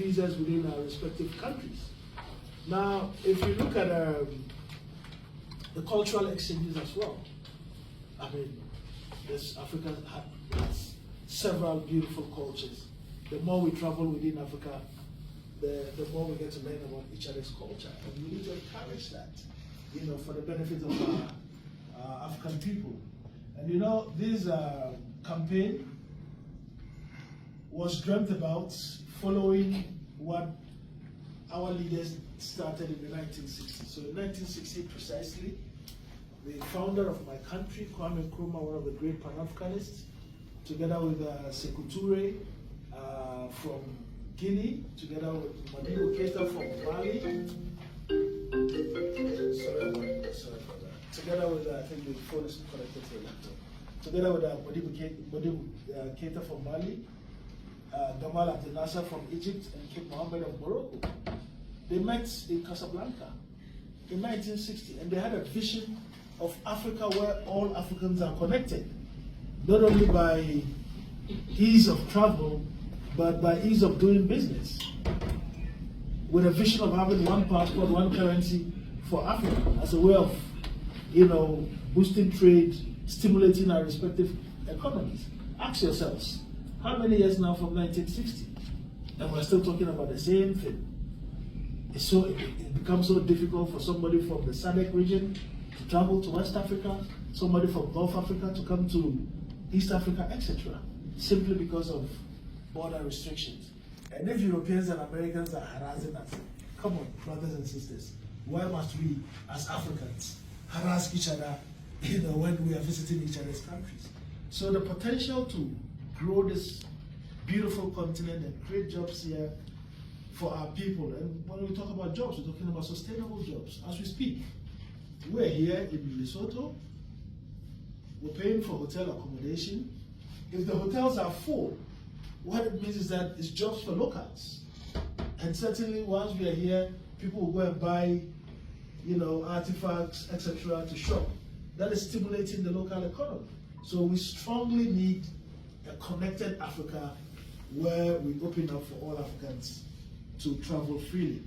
visas within our respective countries. Now, if you look at the cultural exchanges as well, I mean, this Africa has several beautiful cultures. The more we travel within Africa, the more we get to learn about each other's culture. And we need to encourage that, you know, for the benefit of our African people. And you know, this campaign was dreamt about following what our leaders started in the 1960s. So in 1960 precisely, the founder of my country, Kwame Nkrumah, one of the great Pan-Africanists, together with Sekou Toure from Guinea, together with Madibo Keita from Mali, sorry for that. Together with, I think the phone is connected to the laptop. Together with Madibo Keita from Mali, Gamal Abdel Nasser from Egypt, and King Mohammed of Morocco. They met in Casablanca in 1960, and they had a vision of Africa where all Africans are connected, not only by ease of travel, but by ease of doing business, with a vision of having one passport, one currency for Africa as a way of, you know, boosting trade, stimulating our respective economies. Ask yourselves, how many years now from 1960? And we're still talking about the same thing. It becomes so difficult for somebody from the SADC region to travel to West Africa, somebody from North Africa to come to East Africa, etc., simply because of border restrictions. And if Europeans and Americans are harassing us, come on, brothers and sisters, why must we, as Africans, harass each other, you know, when we are visiting each other's countries? So the potential to grow this beautiful continent and create jobs here for our people. And when we talk about jobs, we're talking about sustainable jobs. As we speak, we're here in Lesotho, we're paying for hotel accommodation. If the hotels are full, what it means is that it's jobs for locals. And certainly once we are here, people will go and buy, you know, artifacts, etc. to shop. That is stimulating the local economy. So we strongly need a connected Africa where we open up for all Africans to travel freely.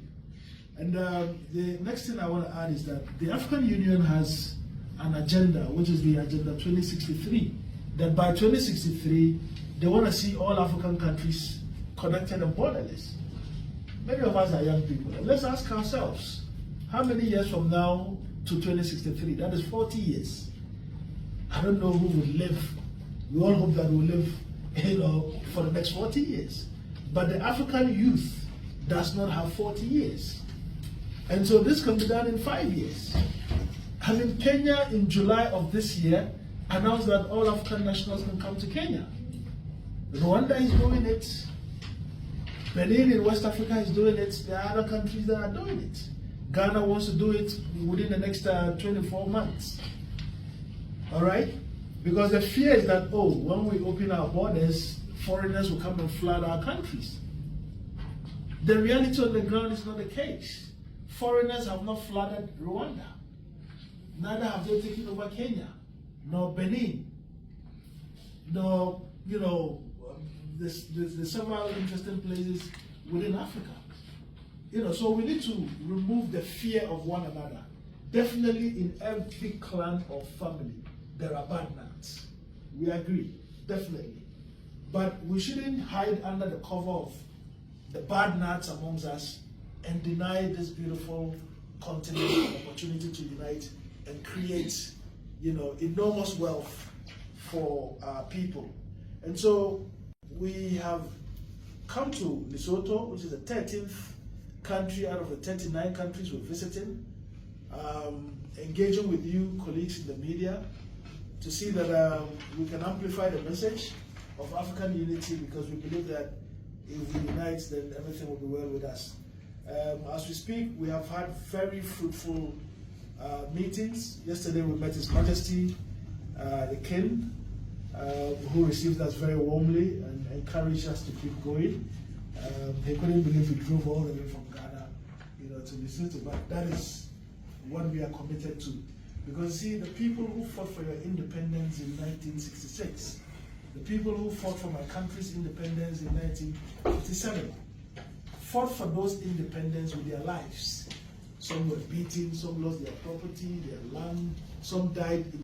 And the next thing I want to add is that the African Union has an agenda, which is the Agenda 2063, that by 2063, they want to see all African countries connected and borderless. Many of us are young people. And let's ask ourselves, how many years from now to 2063? That is 40 years. I don't know who will live. We all hope that we'll live, you know, for the next 40 years. But the African youth does not have 40 years. And so this can be done in 5 years. I mean, Kenya in July of this year announced that all African nationals can come to Kenya. Rwanda is doing it. Benin in West Africa is doing it. There are other countries that are doing it. Ghana wants to do it within the next 24 months. All right? Because the fear is that, oh, when we open our borders, foreigners will come and flood our countries. The reality on the ground is not the case. Foreigners have not flooded Rwanda. Neither have they taken over Kenya, nor Benin, nor, you know, there's several interesting places within Africa. You know, so we need to remove the fear of one another. Definitely in every clan or family, there are bad nuts. We agree, definitely. But we shouldn't hide under the cover of the bad nuts amongst us and deny this beautiful continent an opportunity to unite and create, you know, enormous wealth for our people. And so we have come to Lesotho, which is the 13th country out of the 39 countries we're visiting, engaging with you, colleagues in the media, to see that we can amplify the message of African unity, because we believe that if we unite, then everything will be well with us. As we speak, we have had very fruitful meetings. Yesterday we met His Majesty, the King, who received us very warmly and encouraged us to keep going. He couldn't believe we drove all the way from Ghana, you know, to Lesotho, but that is what we are committed to. Because see, the people who fought for your independence in 1966, the people who fought for my country's independence in 1957, fought for those independence with their lives. Some were beaten, some lost their property, their land, some died